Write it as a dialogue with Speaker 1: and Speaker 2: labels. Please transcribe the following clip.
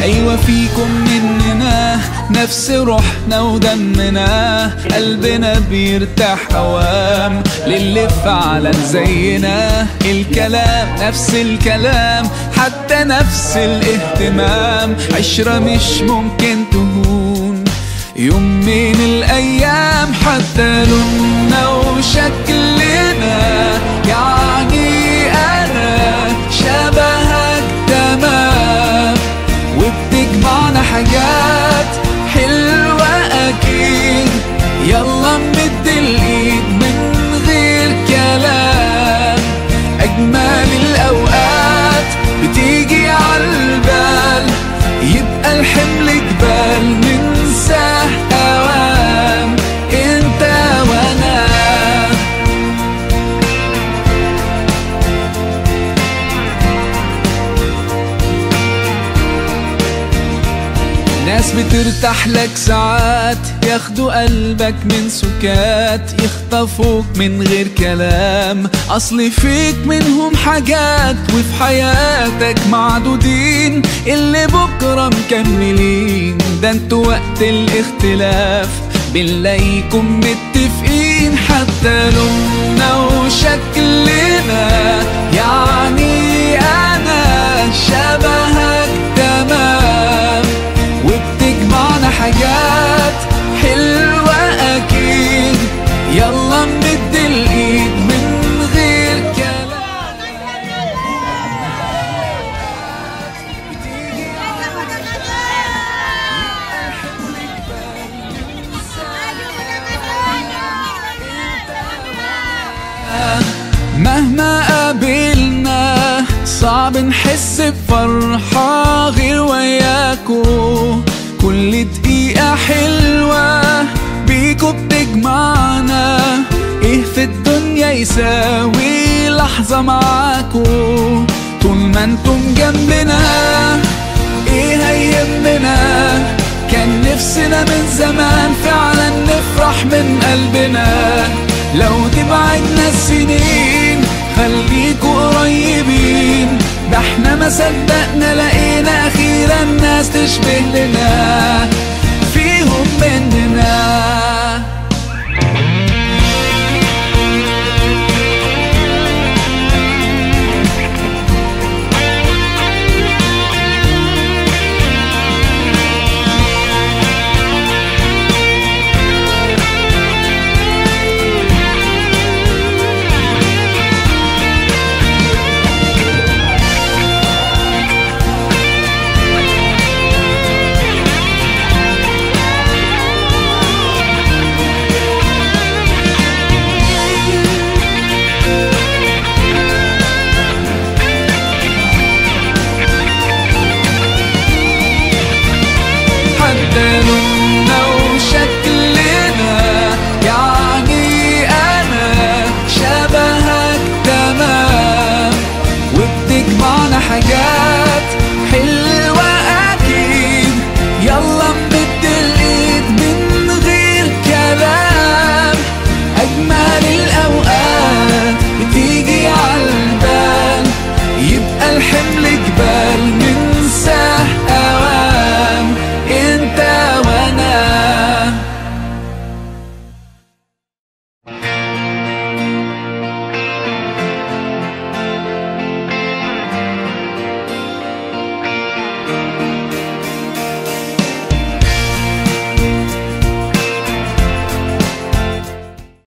Speaker 1: أيوة فيكم مننا نفس روحنا ودمنا، قلبنا بيرتاح أوام للي فعلا زينا. الكلام نفس الكلام، حتى نفس الاهتمام، عشرة مش ممكن تهون يوم من الأيام. حتى لوننا وشكلنا، يعني أنا شبهك تمام، وبتجمعنا حاجات حلوة أكيد. يلا نمد الإيد من غير كلام، أجمل الأوقات بتيجي عالبال، يبقى الحمل جبال ننساه أوام انت وانا. ناس بترتاح لك ساعات، ياخدوا قلبك من سكات، يخطفوك من غير كلام، اصل فيك منهم حاجات وفي حياتك معدودين، اللي بكرة مكملين. ده انتوا وقت الاختلاف بنلاقيكم متفقين. حتى لوننا وشكلنا، يعني انا شبهك تمام، وبتجمعنا حاجات حلوة أكيد. يلا نمد الإيد من غير كلام. مهما قابلنا صعب نحس بفرحة غير وياكو، كل دقيقة حلوة بيكو بتجمعنا. ايه في الدنيا يساوي لحظة معاكو؟ طول ما انتم جنبنا ايه هيهمنا؟ كان نفسنا من زمان فعلا نفرح من قلبنا. لو تبعدنا السنين خليكوا قريبين، ده احنا ما صدقنا لقينا اخيرا ناس تشبه لنا، فيهم مننا.